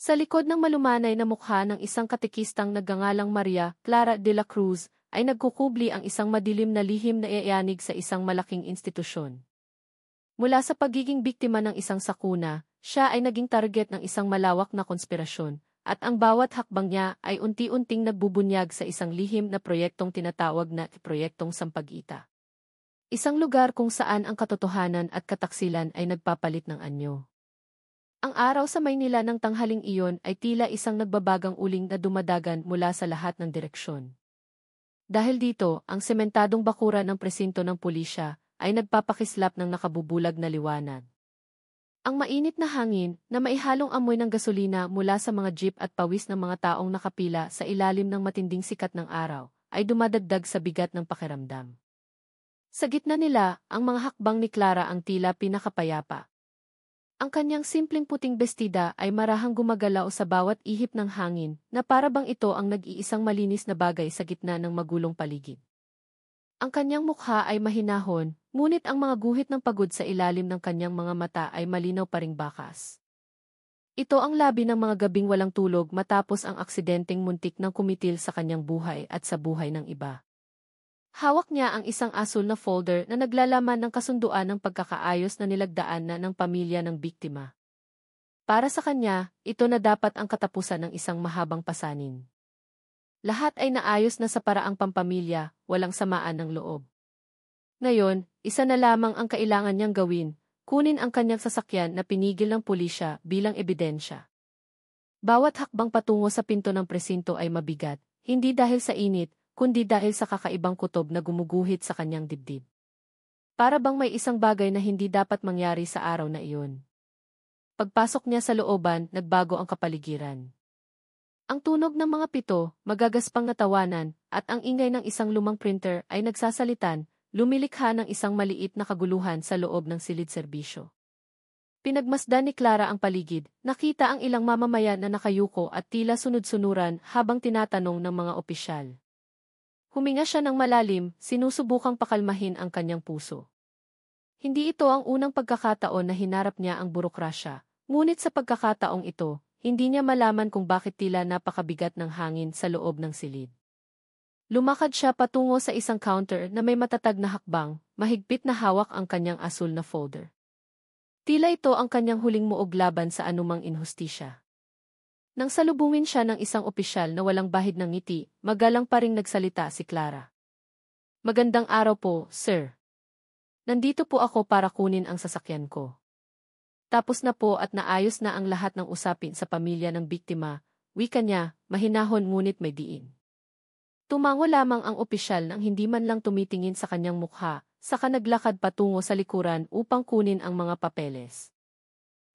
Sa likod ng malumanay na mukha ng isang katekistang nagngangalang Maria Clara de la Cruz, ay nagkukubli ang isang madilim na lihim na iayanig sa isang malaking institusyon. Mula sa pagiging biktima ng isang sakuna, siya ay naging target ng isang malawak na konspirasyon, at ang bawat hakbang niya ay unti-unting nagbubunyag sa isang lihim na proyektong tinatawag na Proyektong Sampaguita. Isang lugar kung saan ang katotohanan at kataksilan ay nagpapalit ng anyo. Ang araw sa Maynila ng tanghaling iyon ay tila isang nagbabagang uling na dumadagan mula sa lahat ng direksyon. Dahil dito, ang sementadong bakuran ng presinto ng pulisya ay nagpapakislap ng nakabubulag na liwanag. Ang mainit na hangin na maihalong amoy ng gasolina mula sa mga jeep at pawis ng mga taong nakapila sa ilalim ng matinding sikat ng araw ay dumadagdag sa bigat ng pakiramdam. Sa gitna nila, ang mga hakbang ni Clara ang tila pinakapayapa. Ang kanyang simpleng puting bestida ay marahang gumagalaw sa bawat ihip ng hangin na para bang ito ang nag-iisang malinis na bagay sa gitna ng magulong paligid. Ang kanyang mukha ay mahinahon, ngunit ang mga guhit ng pagod sa ilalim ng kanyang mga mata ay malinaw pa ring bakas. Ito ang labi ng mga gabing walang tulog matapos ang aksidenteng muntik ng kumitil sa kanyang buhay at sa buhay ng iba. Hawak niya ang isang asul na folder na naglalaman ng kasunduan ng pagkakaayos na nilagdaan na ng pamilya ng biktima. Para sa kanya, ito na dapat ang katapusan ng isang mahabang pasanin. Lahat ay naayos na sa paraang pampamilya, walang samaan ng loob. Ngayon, isa na lamang ang kailangan niyang gawin, kunin ang kanyang sasakyan na pinigil ng pulisya bilang ebidensya. Bawat hakbang patungo sa pinto ng presinto ay mabigat, hindi dahil sa init, kundi dahil sa kakaibang kutob na gumuguhit sa kanyang dibdib. Para bang may isang bagay na hindi dapat mangyari sa araw na iyon. Pagpasok niya sa looban, nagbago ang kapaligiran. Ang tunog ng mga pito, magagaspang na tawanan, at ang ingay ng isang lumang printer ay nagsasalitan, lumilikha ng isang maliit na kaguluhan sa loob ng silid-serbisyo. Pinagmasdan ni Clara ang paligid, nakita ang ilang mamamayan na nakayuko at tila sunod-sunuran habang tinatanong ng mga opisyal. Huminga siya ng malalim, sinusubukang pakalmahin ang kanyang puso. Hindi ito ang unang pagkakataon na hinarap niya ang burokrasya, ngunit sa pagkakataong ito, hindi niya malaman kung bakit tila napakabigat ng hangin sa loob ng silid. Lumakad siya patungo sa isang counter na may matatag na hakbang, mahigpit na hawak ang kanyang asul na folder. Tila ito ang kanyang huling muog laban sa anumang inhustisya. Nang salubungin siya ng isang opisyal na walang bahid ng ngiti, magalang pa ring nagsalita si Clara. Magandang araw po, sir. Nandito po ako para kunin ang sasakyan ko. Tapos na po at naayos na ang lahat ng usapin sa pamilya ng biktima, wika niya, mahinahon ngunit may diin. Tumango lamang ang opisyal nang hindi man lang tumitingin sa kanyang mukha, saka naglakad patungo sa likuran upang kunin ang mga papeles.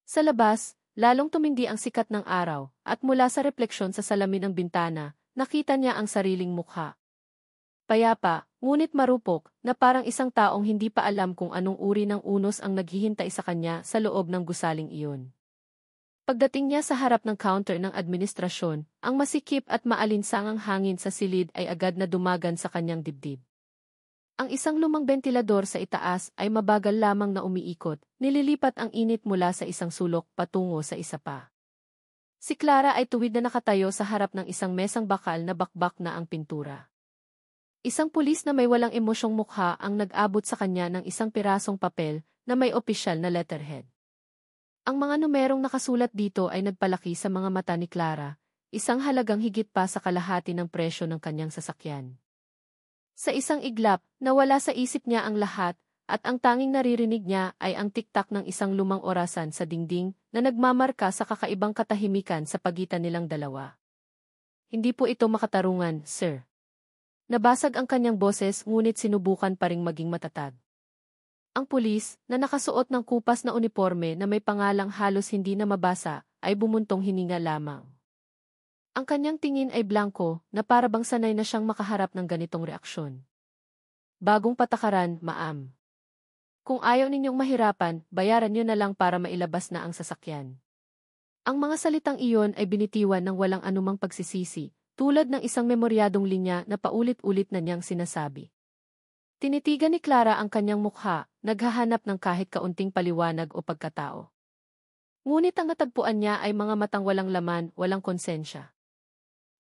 Sa labas, lalong tumindi ang sikat ng araw, at mula sa refleksyon sa salamin ng bintana, nakita niya ang sariling mukha. Payapa, ngunit marupok, na parang isang taong hindi pa alam kung anong uri ng unos ang naghihintay sa kanya sa loob ng gusaling iyon. Pagdating niya sa harap ng counter ng administrasyon, ang masikip at maalinsangang hangin sa silid ay agad na dumagan sa kanyang dibdib. Ang isang lumang bentilador sa itaas ay mabagal lamang na umiikot, nililipat ang init mula sa isang sulok patungo sa isa pa. Si Clara ay tuwid na nakatayo sa harap ng isang mesang bakal na bakbak na ang pintura. Isang pulis na may walang emosyong mukha ang nag-abot sa kanya ng isang pirasong papel na may opisyal na letterhead. Ang mga numerong nakasulat dito ay nagpalaki sa mga mata ni Clara, isang halagang higit pa sa kalahati ng presyo ng kanyang sasakyan. Sa isang iglap, nawala sa isip niya ang lahat, at ang tanging naririnig niya ay ang tiktak ng isang lumang orasan sa dingding na nagmamarka sa kakaibang katahimikan sa pagitan nilang dalawa. Hindi po ito makatarungan, sir. Nabasag ang kanyang boses ngunit sinubukan pa ring maging matatag. Ang pulis, na nakasuot ng kupas na uniforme na may pangalang halos hindi na mabasa, ay bumuntong hininga lamang. Ang kanyang tingin ay blanko na para bang sanay na siyang makaharap ng ganitong reaksyon. Bagong patakaran, ma'am. Kung ayaw ninyong mahirapan, bayaran niyo na lang para mailabas na ang sasakyan. Ang mga salitang iyon ay binitiwan ng walang anumang pagsisisi, tulad ng isang memoryadong linya na paulit-ulit na niyang sinasabi. Tinitigan ni Clara ang kanyang mukha, naghahanap ng kahit kaunting paliwanag o pagkatao. Ngunit ang natagpuan niya ay mga matang walang laman, walang konsensya.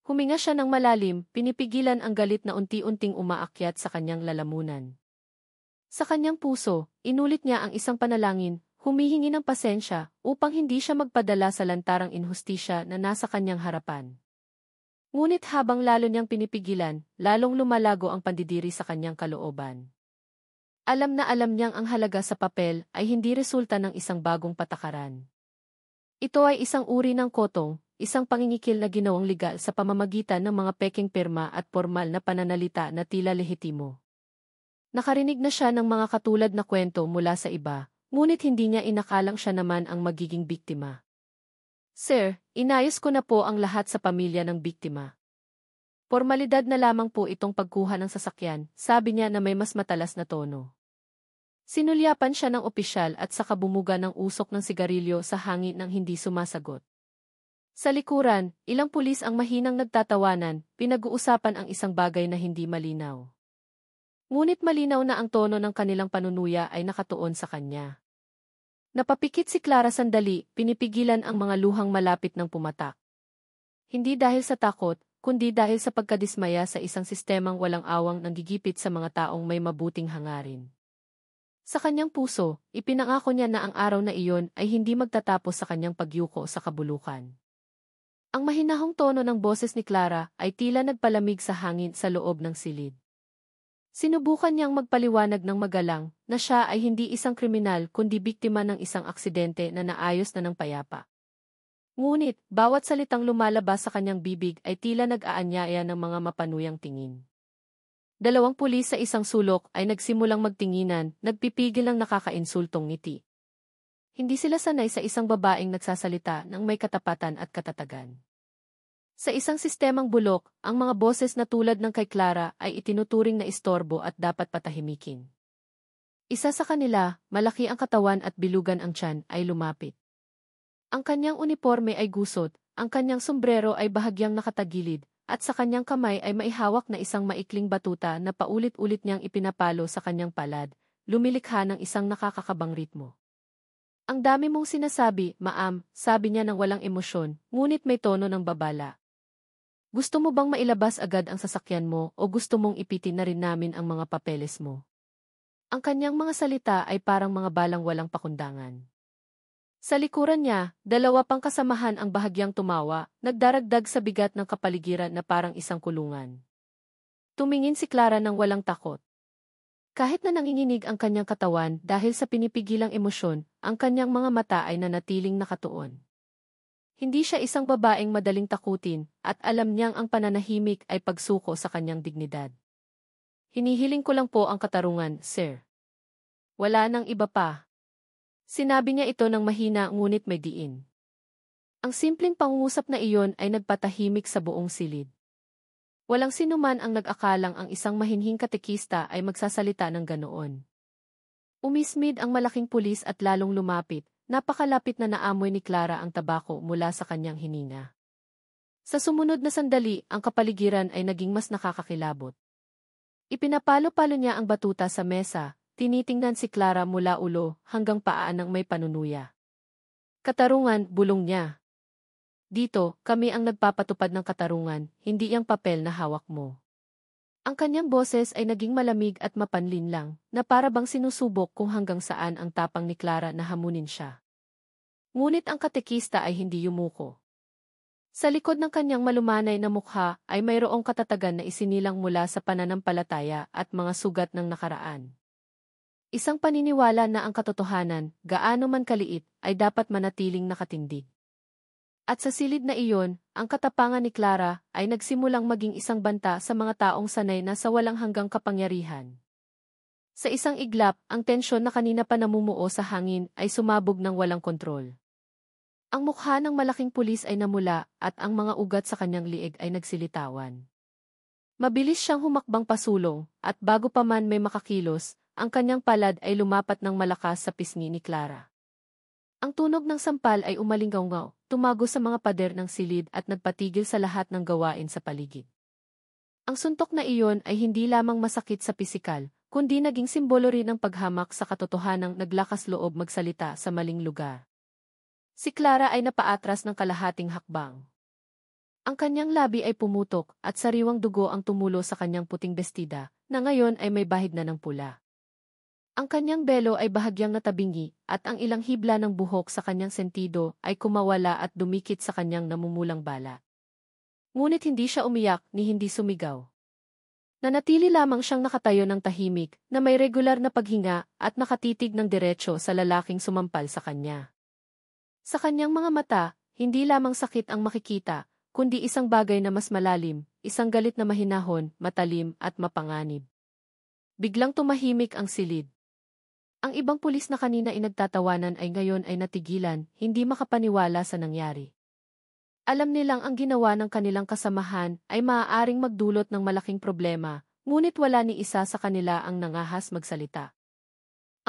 Huminga siya ng malalim, pinipigilan ang galit na unti-unting umaakyat sa kanyang lalamunan. Sa kanyang puso, inulit niya ang isang panalangin, humihingi ng pasensya, upang hindi siya magpadala sa lantarang inhustisya na nasa kanyang harapan. Ngunit habang lalo niyang pinipigilan, lalong lumalago ang pandidiri sa kanyang kalooban. Alam na alam niyang ang halaga sa papel ay hindi resulta ng isang bagong patakaran. Ito ay isang uri ng kotong, isang pangingikil na ginawang legal sa pamamagitan ng mga peking pirma at formal na pananalita na tila lehitimo. Nakarinig na siya ng mga katulad na kwento mula sa iba, ngunit hindi niya inakalang siya naman ang magiging biktima. Sir, inayos ko na po ang lahat sa pamilya ng biktima. Formalidad na lamang po itong pagkuha ng sasakyan, sabi niya na may mas matalas na tono. Sinulyapan siya ng opisyal at saka bumuga ng usok ng sigarilyo sa hangin nang hindi sumasagot. Sa likuran, ilang pulis ang mahinang nagtatawanan, pinag-uusapan ang isang bagay na hindi malinaw. Ngunit malinaw na ang tono ng kanilang panunuya ay nakatuon sa kanya. Napapikit si Clara sandali, pinipigilan ang mga luhang malapit ng pumatak. Hindi dahil sa takot, kundi dahil sa pagkadismaya sa isang sistemang walang awang nanggigipit sa mga taong may mabuting hangarin. Sa kanyang puso, ipinangako niya na ang araw na iyon ay hindi magtatapos sa kanyang pagyuko sa kabulukan. Ang mahinahong tono ng boses ni Clara ay tila nagpalamig sa hangin sa loob ng silid. Sinubukan niyang magpaliwanag ng magalang na siya ay hindi isang kriminal kundi biktima ng isang aksidente na naayos na ng payapa. Ngunit, bawat salitang lumalabas sa kanyang bibig ay tila nag-aanyaya ng mga mapanuyang tingin. Dalawang pulis sa isang sulok ay nagsimulang magtinginan, nagpipigil ng nakakainsultong ngiti. Hindi sila sanay sa isang babaeng nagsasalita ng may katapatan at katatagan. Sa isang sistemang bulok, ang mga boses na tulad ng kay Clara ay itinuturing na istorbo at dapat patahimikin. Isa sa kanila, malaki ang katawan at bilugan ang tiyan, ay lumapit. Ang kanyang uniforme ay gusot, ang kanyang sombrero ay bahagyang nakatagilid, at sa kanyang kamay ay maihawak na isang maikling batuta na paulit-ulit niyang ipinapalo sa kanyang palad, lumilikha ng isang nakakakabang ritmo. Ang dami mong sinasabi, ma'am, sabi niya ng walang emosyon, ngunit may tono ng babala. Gusto mo bang mailabas agad ang sasakyan mo o gusto mong ipitin na rin namin ang mga papeles mo? Ang kanyang mga salita ay parang mga balang walang pakundangan. Sa likuran niya, dalawa pang kasamahan ang bahagyang tumawa, nagdaragdag sa bigat ng kapaligiran na parang isang kulungan. Tumingin si Clara ng walang takot. Kahit na nanginginig ang kanyang katawan dahil sa pinipigilang emosyon, ang kanyang mga mata ay nanatiling nakatuon. Hindi siya isang babaeng madaling takutin, at alam niyang ang pananahimik ay pagsuko sa kanyang dignidad. Hinihiling ko lang po ang katarungan, sir. Wala nang iba pa. Sinabi niya ito ng mahina ngunit may diin. Ang simpleng pangungusap na iyon ay nagpatahimik sa buong silid. Walang sinuman ang nag-akalang ang isang mahinhing katekista ay magsasalita ng ganoon. Umismid ang malaking pulis at lalong lumapit. Napakalapit na naamoy ni Clara ang tabako mula sa kanyang hininga. Sa sumunod na sandali, ang kapaligiran ay naging mas nakakakilabot. Ipinapalo-palo niya ang batuta sa mesa, tinitingnan si Clara mula ulo hanggang paa ng may panunuya. Katarungan, bulong niya. Dito, kami ang nagpapatupad ng katarungan, hindi ang papel na hawak mo. Ang kanyang boses ay naging malamig at mapanlin lang, na para bang sinusubok kung hanggang saan ang tapang ni Clara na hamunin siya. Ngunit ang katekista ay hindi yumuko. Sa likod ng kanyang malumanay na mukha ay mayroong katatagan na isinilang mula sa pananampalataya at mga sugat ng nakaraan. Isang paniniwala na ang katotohanan, gaano man kaliit, ay dapat manatiling nakatindig. At sa silid na iyon, ang katapangan ni Clara ay nagsimulang maging isang banta sa mga taong sanay na sa walang hanggang kapangyarihan. Sa isang iglap, ang tensyon na kanina pa namumuo sa hangin ay sumabog ng walang kontrol. Ang mukha ng malaking pulis ay namula at ang mga ugat sa kanyang liig ay nagsilitawan. Mabilis siyang humakbang pasulong at bago pa man may makakilos, ang kanyang palad ay lumapat ng malakas sa pisngi ni Clara. Ang tunog ng sampal ay umalinggaw-ngaw, tumago sa mga pader ng silid at nagpatigil sa lahat ng gawain sa paligid. Ang suntok na iyon ay hindi lamang masakit sa pisikal, kundi naging simbolo rin ng paghamak sa katotohanang naglakas loob magsalita sa maling lugar. Si Clara ay napaatras ng kalahating hakbang. Ang kanyang labi ay pumutok at sariwang dugo ang tumulo sa kanyang puting bestida, na ngayon ay may bahid na ng pula. Ang kanyang belo ay bahagyang natabingi at ang ilang hibla ng buhok sa kanyang sentido ay kumawala at dumikit sa kanyang namumulang bala. Ngunit hindi siya umiyak ni hindi sumigaw. Nanatili lamang siyang nakatayo ng tahimik na may regular na paghinga at nakatitig ng diretso sa lalaking sumampal sa kanya. Sa kanyang mga mata, hindi lamang sakit ang makikita, kundi isang bagay na mas malalim, isang galit na mahinahon, matalim at mapanganib. Biglang tumahimik ang silid. Ang ibang pulis na kanina inagtatawanan ay ngayon ay natigilan, hindi makapaniwala sa nangyari. Alam nilang ang ginawa ng kanilang kasamahan ay maaaring magdulot ng malaking problema, ngunit wala ni isa sa kanila ang nangahas magsalita.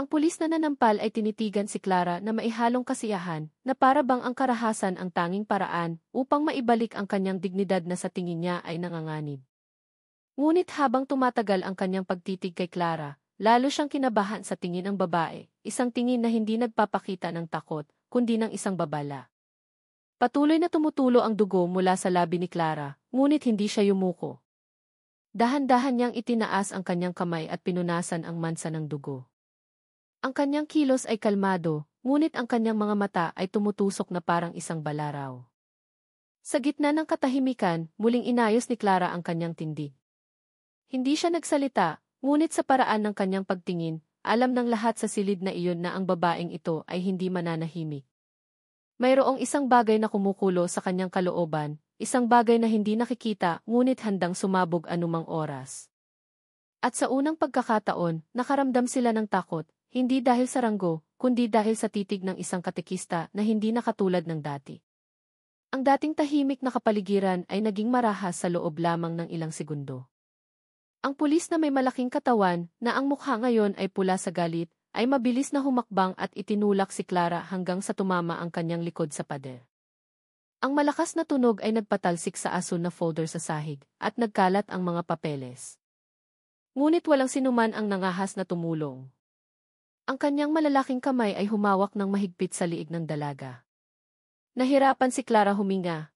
Ang pulis na nanampal ay tinitigan si Clara na maihalong kasiyahan na para bang ang karahasan ang tanging paraan upang maibalik ang kanyang dignidad na sa tingin niya ay nanganganib. Ngunit habang tumatagal ang kanyang pagtitig kay Clara, lalo siyang kinabahan sa tingin ng babae, isang tingin na hindi nagpapakita ng takot, kundi ng isang babala. Patuloy na tumutulo ang dugo mula sa labi ni Clara, ngunit hindi siya yumuko. Dahan-dahan niyang itinaas ang kanyang kamay at pinunasan ang mansa ng dugo. Ang kanyang kilos ay kalmado, ngunit ang kanyang mga mata ay tumutusok na parang isang balaraw. Sa gitna ng katahimikan, muling inayos ni Clara ang kanyang tindig. Hindi siya nagsalita, ngunit sa paraan ng kanyang pagtingin, alam ng lahat sa silid na iyon na ang babaeng ito ay hindi mananahimik. Mayroong isang bagay na kumukulo sa kanyang kalooban, isang bagay na hindi nakikita ngunit handang sumabog anumang oras. At sa unang pagkakataon, nakaramdam sila ng takot, hindi dahil sa ranggo, kundi dahil sa titig ng isang katekista na hindi nakatulad ng dati. Ang dating tahimik na kapaligiran ay naging marahas sa loob lamang ng ilang segundo. Ang pulis na may malaking katawan, na ang mukha ngayon ay pula sa galit, ay mabilis na humakbang at itinulak si Clara hanggang sa tumama ang kanyang likod sa pader. Ang malakas na tunog ay nagpatalsik sa asul na folder sa sahig, at nagkalat ang mga papeles. Ngunit walang sinuman ang nangahas na tumulong. Ang kanyang malalaking kamay ay humawak ng mahigpit sa liig ng dalaga. Nahirapan si Clara huminga.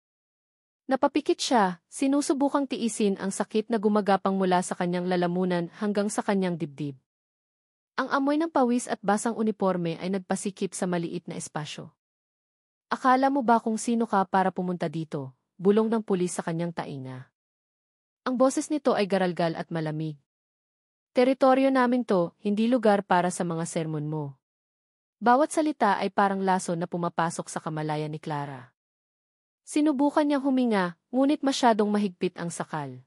Napapikit siya, sinusubukang tiisin ang sakit na gumagapang mula sa kanyang lalamunan hanggang sa kanyang dibdib. Ang amoy ng pawis at basang uniforme ay nagpasikip sa maliit na espasyo. Akala mo ba kung sino ka para pumunta dito? Bulong ng pulis sa kanyang tainga. Ang boses nito ay garalgal at malamig. Teritoryo namin to, hindi lugar para sa mga sermon mo. Bawat salita ay parang laso na pumapasok sa kamalayan ni Clara. Sinubukan niyang huminga, ngunit masyadong mahigpit ang sakal.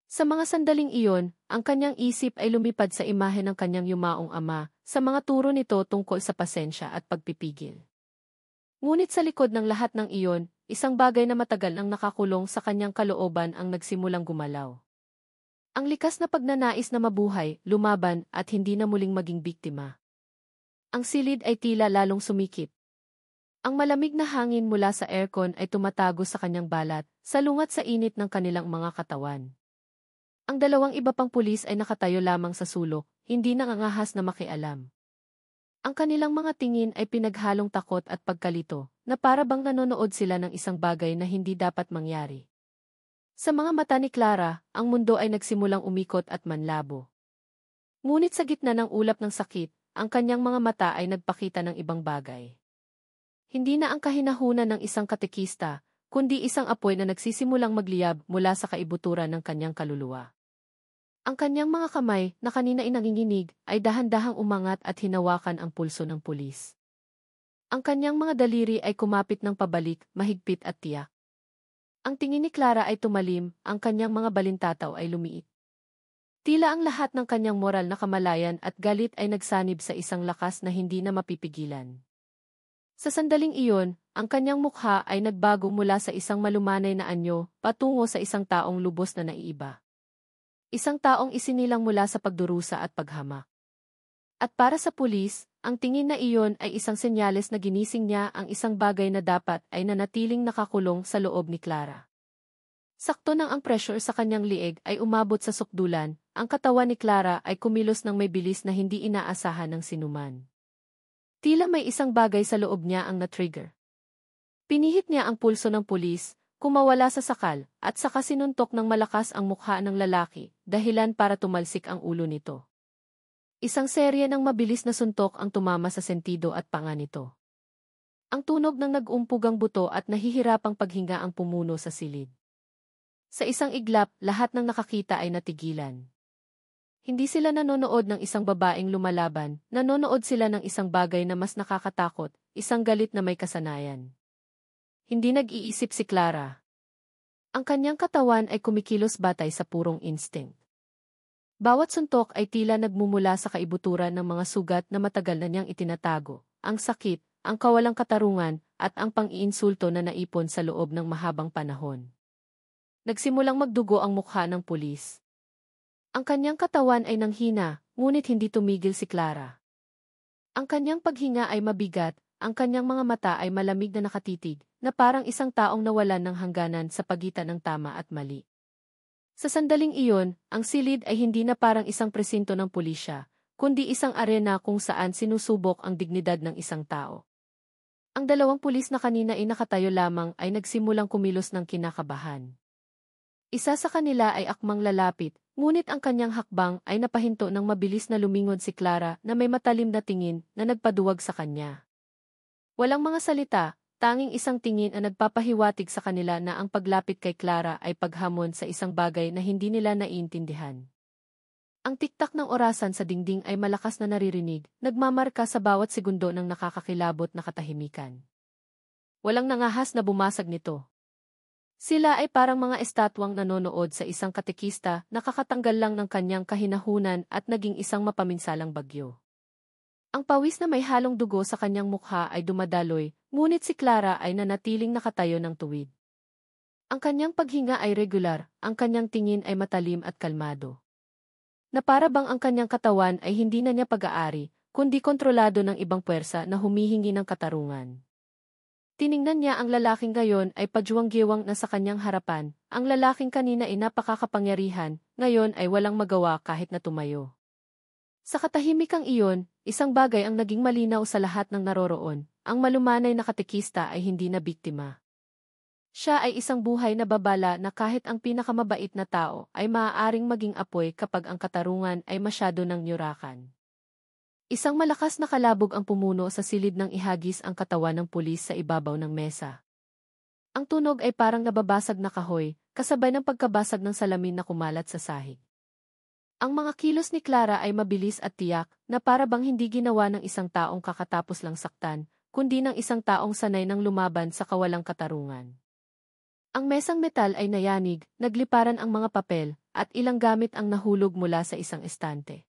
Sa mga sandaling iyon, ang kanyang isip ay lumipad sa imahe ng kanyang yumaong ama, sa mga turo nito tungkol sa pasensya at pagpipigil. Ngunit sa likod ng lahat ng iyon, isang bagay na matagal nang nakakulong sa kanyang kalooban ang nagsimulang gumalaw. Ang likas na pagnanais na mabuhay, lumaban at hindi na muling maging biktima. Ang silid ay tila lalong sumikip. Ang malamig na hangin mula sa aircon ay tumatago sa kanyang balat, salungat sa init ng kanilang mga katawan. Ang dalawang iba pang pulis ay nakatayo lamang sa sulok, hindi nangangahas na makialam. Ang kanilang mga tingin ay pinaghalong takot at pagkalito, na para bang nanonood sila ng isang bagay na hindi dapat mangyari. Sa mga mata ni Clara, ang mundo ay nagsimulang umikot at manlabo. Ngunit sa gitna ng ulap ng sakit, ang kanyang mga mata ay nagpakita ng ibang bagay. Hindi na ang kahinahunan ng isang katekista, kundi isang apoy na nagsisimulang magliyab mula sa kaibuturan ng kanyang kaluluwa. Ang kanyang mga kamay, na kanina ay nanginginig, ay dahan-dahang umangat at hinawakan ang pulso ng pulis. Ang kanyang mga daliri ay kumapit ng pabalik, mahigpit at tiyak. Ang tingin ni Clara ay tumalim, ang kanyang mga balintataw ay lumiit. Tila ang lahat ng kanyang moral na kamalayan at galit ay nagsanib sa isang lakas na hindi na mapipigilan. Sa sandaling iyon, ang kanyang mukha ay nagbago mula sa isang malumanay na anyo, patungo sa isang taong lubos na naiiba. Isang taong isinilang mula sa pagdurusa at paghamak. At para sa pulis, ang tingin na iyon ay isang senyales na ginising niya ang isang bagay na dapat ay nanatiling nakakulong sa loob ni Clara. Sakto nang ang pressure sa kanyang lieg ay umabot sa sukdulan, ang katawan ni Clara ay kumilos ng may bilis na hindi inaasahan ng sinuman. Tila may isang bagay sa loob niya ang na-trigger. Pinihit niya ang pulso ng pulis, kumawala sa sakal, at saka sinuntok ng malakas ang mukha ng lalaki, dahilan para tumalsik ang ulo nito. Isang serye ng mabilis na suntok ang tumama sa sentido at panga nito. Ang tunog ng nag-umpugang buto at nahihirapang paghinga ang pumuno sa silid. Sa isang iglap, lahat ng nakakita ay natigilan. Hindi sila nanonood ng isang babaeng lumalaban, nanonood sila ng isang bagay na mas nakakatakot, isang galit na may kasanayan. Hindi nag-iisip si Clara. Ang kanyang katawan ay kumikilos batay sa purong instinct. Bawat suntok ay tila nagmumula sa kaibuturan ng mga sugat na matagal na niyang itinatago, ang sakit, ang kawalang katarungan, at ang pang-iinsulto na naipon sa loob ng mahabang panahon. Nagsimulang magdugo ang mukha ng pulis. Ang kanyang katawan ay nanghina, ngunit hindi tumigil si Clara. Ang kanyang paghinga ay mabigat, ang kanyang mga mata ay malamig na nakatitig, na parang isang taong nawalan ng hangganan sa pagitan ng tama at mali. Sa sandaling iyon, ang silid ay hindi na parang isang presinto ng pulisya, kundi isang arena kung saan sinusubok ang dignidad ng isang tao. Ang dalawang pulis na kanina ay nakatayo lamang ay nagsimulang kumilos ng kinakabahan. Isa sa kanila ay akmang lalapit, ngunit ang kanyang hakbang ay napahinto ng mabilis na lumingon si Clara na may matalim na tingin na nagpaduwag sa kanya. Walang mga salita, tanging isang tingin ang nagpapahiwatig sa kanila na ang paglapit kay Clara ay paghamon sa isang bagay na hindi nila naiintindihan. Ang tiktak ng orasan sa dingding ay malakas na naririnig, nagmamarka sa bawat segundo ng nakakakilabot na katahimikan. Walang nangahas na bumasag nito. Sila ay parang mga estatwang nanonood sa isang katekista na kakatanggal lang ng kanyang kahinahunan at naging isang mapaminsalang bagyo. Ang pawis na may halong dugo sa kanyang mukha ay dumadaloy, ngunit si Clara ay nanatiling nakatayo ng tuwid. Ang kanyang paghinga ay regular, ang kanyang tingin ay matalim at kalmado. Na para bang ang kanyang katawan ay hindi na niya pag-aari, kundi kontrolado ng ibang puwersa na humihingi ng katarungan. Tiningnan niya ang lalaking gayon ay pajuwang-giwang na sa kanyang harapan, ang lalaking kanina ay napakakapangyarihan, ngayon ay walang magawa kahit na tumayo. Sa katahimikang iyon, isang bagay ang naging malinaw sa lahat ng naroroon, ang malumanay na katekista ay hindi na biktima. Siya ay isang buhay na babala na kahit ang pinakamabait na tao ay maaaring maging apoy kapag ang katarungan ay masyado ng nyurakan. Isang malakas na kalabog ang pumuno sa silid ng ihagis ang katawan ng pulis sa ibabaw ng mesa. Ang tunog ay parang nababasag na kahoy, kasabay ng pagkabasag ng salamin na kumalat sa sahig. Ang mga kilos ni Clara ay mabilis at tiyak, na para bang hindi ginawa ng isang taong kakatapos lang saktan, kundi ng isang taong sanay ng lumaban sa kawalang katarungan. Ang mesang metal ay nayanig, nagliparan ang mga papel, at ilang gamit ang nahulog mula sa isang estante.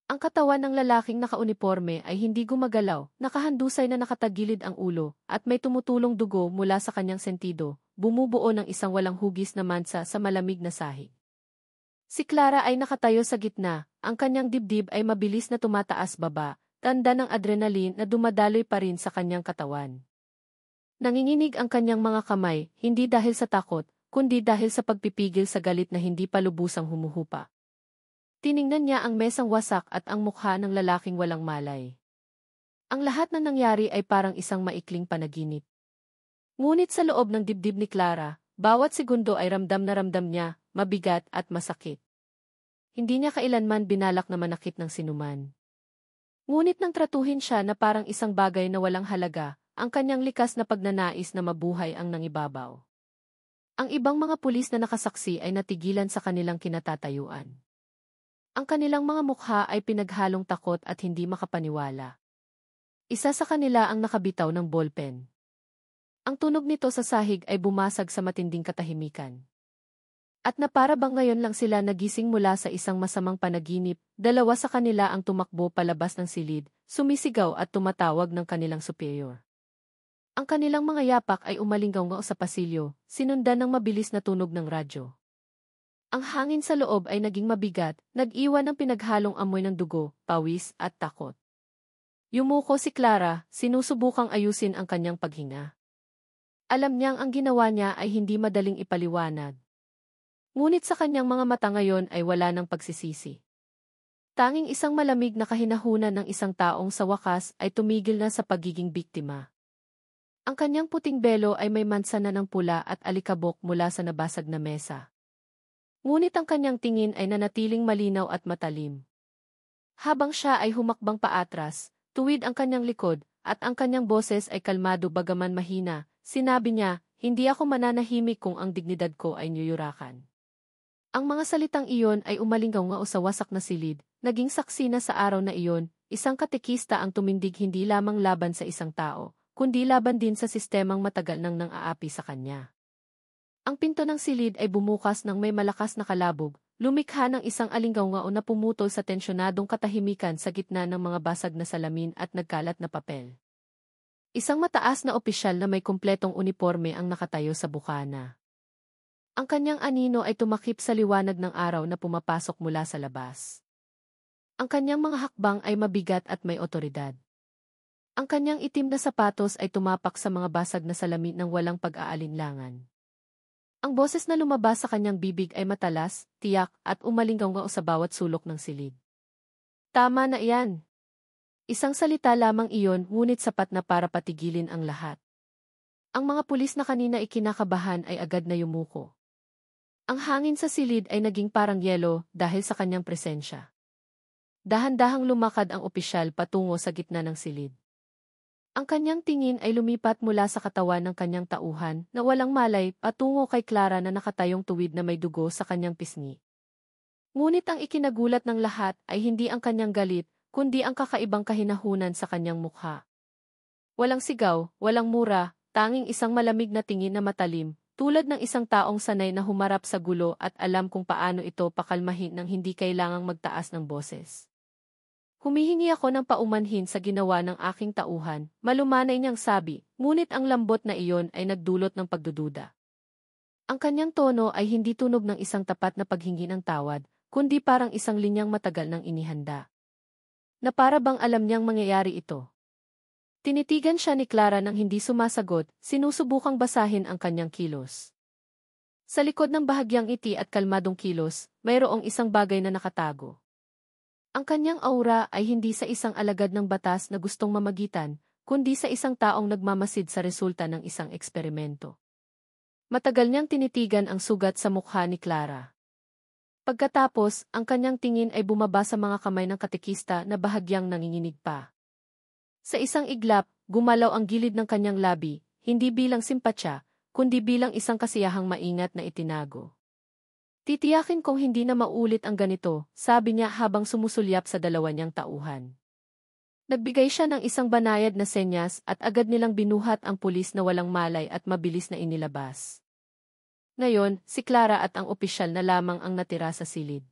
Ang katawan ng lalaking nakauniporme ay hindi gumagalaw, nakahandusay na nakatagilid ang ulo, at may tumutulong dugo mula sa kanyang sentido, bumubuo ng isang walang hugis na mansa sa malamig na sahig. Si Clara ay nakatayo sa gitna, ang kanyang dibdib ay mabilis na tumataas baba, tanda ng adrenaline na dumadaloy pa rin sa kanyang katawan. Nanginginig ang kanyang mga kamay, hindi dahil sa takot, kundi dahil sa pagpipigil sa galit na hindi pa lubusang humuhupa. Tiningnan niya ang mesang wasak at ang mukha ng lalaking walang malay. Ang lahat na nangyari ay parang isang maikling panaginip. Ngunit sa loob ng dibdib ni Clara, bawat segundo ay ramdam na ramdam niya, mabigat at masakit. Hindi niya kailanman binalak na manakit ng sinuman. Ngunit nang tratuhin siya na parang isang bagay na walang halaga, ang kanyang likas na pagnanais na mabuhay ang nangibabaw. Ang ibang mga pulis na nakasaksi ay natigilan sa kanilang kinatatayuan. Ang kanilang mga mukha ay pinaghalong takot at hindi makapaniwala. Isa sa kanila ang nakabitaw ng ballpen. Ang tunog nito sa sahig ay bumasag sa matinding katahimikan. At na para bang ngayon lang sila nagising mula sa isang masamang panaginip, dalawa sa kanila ang tumakbo palabas ng silid, sumisigaw at tumatawag ng kanilang superior. Ang kanilang mga yapak ay umalinggaw sa pasilyo, sinundan ng mabilis na tunog ng radyo. Ang hangin sa loob ay naging mabigat, nag-iwan ng pinaghalong amoy ng dugo, pawis, at takot. Yumuko si Clara, sinusubukang ayusin ang kanyang paghinga. Alam niyang ang ginawa niya ay hindi madaling ipaliwanag. Ngunit sa kanyang mga mata ngayon ay wala ng pagsisisi. Tanging isang malamig na kahinahunan ng isang taong sa wakas ay tumigil na sa pagiging biktima. Ang kanyang puting belo ay may mansana ng pula at alikabok mula sa nabasag na mesa. Ngunit ang kanyang tingin ay nanatiling malinaw at matalim. Habang siya ay humakbang paatras, tuwid ang kanyang likod, at ang kanyang boses ay kalmado bagaman mahina, sinabi niya, "Hindi ako mananahimik kung ang dignidad ko ay niyuyurakan." Ang mga salitang iyon ay umalinggaw sa wasak na silid, naging saksi na sa araw na iyon, isang katekista ang tumindig hindi lamang laban sa isang tao, kundi laban din sa sistemang matagal nang nang-aapi sa kanya. Ang pinto ng silid ay bumukas ng may malakas na kalabog, lumikha ng isang alinggaw na pumutol sa tensyonadong katahimikan sa gitna ng mga basag na salamin at nagkalat na papel. Isang mataas na opisyal na may kumpletong uniporme ang nakatayo sa bukana. Ang kanyang anino ay tumakip sa liwanag ng araw na pumapasok mula sa labas. Ang kanyang mga hakbang ay mabigat at may otoridad. Ang kanyang itim na sapatos ay tumapak sa mga basag na salamin ng walang pag-aalinlangan. Ang boses na lumabas sa kanyang bibig ay matalas, tiyak, at umalinggaw sa bawat sulok ng silid. Tama na iyan. Isang salita lamang iyon, ngunit sapat na para patigilin ang lahat. Ang mga pulis na kanina ikinakabahan ay agad na yumuko. Ang hangin sa silid ay naging parang yelo dahil sa kanyang presensya. Dahan-dahang lumakad ang opisyal patungo sa gitna ng silid. Ang kanyang tingin ay lumipat mula sa katawan ng kanyang tauhan na walang malay patungo kay Clara na nakatayong tuwid na may dugo sa kanyang pisngi. Ngunit ang ikinagulat ng lahat ay hindi ang kanyang galit, kundi ang kakaibang kahinahunan sa kanyang mukha. Walang sigaw, walang mura, tanging isang malamig na tingin na matalim, tulad ng isang taong sanay na humarap sa gulo at alam kung paano ito pakalmahin nang hindi kailangang magtaas ng boses. Humihingi ako ng paumanhin sa ginawa ng aking tauhan, malumanay niyang sabi, ngunit ang lambot na iyon ay nagdulot ng pagdududa. Ang kanyang tono ay hindi tunog ng isang tapat na paghingi ng tawad, kundi parang isang linyang matagal nang inihanda. Na para bang alam niyang mangyayari ito. Tinitigan siya ni Clara nang hindi sumasagot, sinusubukang basahin ang kanyang kilos. Sa likod ng bahagyang ngiti at kalmadong kilos, mayroong isang bagay na nakatago. Ang kanyang aura ay hindi sa isang alagad ng batas na gustong mamagitan, kundi sa isang taong nagmamasid sa resulta ng isang eksperimento. Matagal niyang tinitigan ang sugat sa mukha ni Clara. Pagkatapos, ang kanyang tingin ay bumaba sa mga kamay ng katekista na bahagyang nanginginig pa. Sa isang iglap, gumalaw ang gilid ng kanyang labi, hindi bilang simpatya, kundi bilang isang kasiyahang maingat na itinago. Titiyakin kong hindi na maulit ang ganito, sabi niya habang sumusulyap sa dalawa niyang tauhan. Nagbigay siya ng isang banayad na senyas at agad nilang binuhat ang pulis na walang malay at mabilis na inilabas. Ngayon, si Clara at ang opisyal na lamang ang natira sa silid.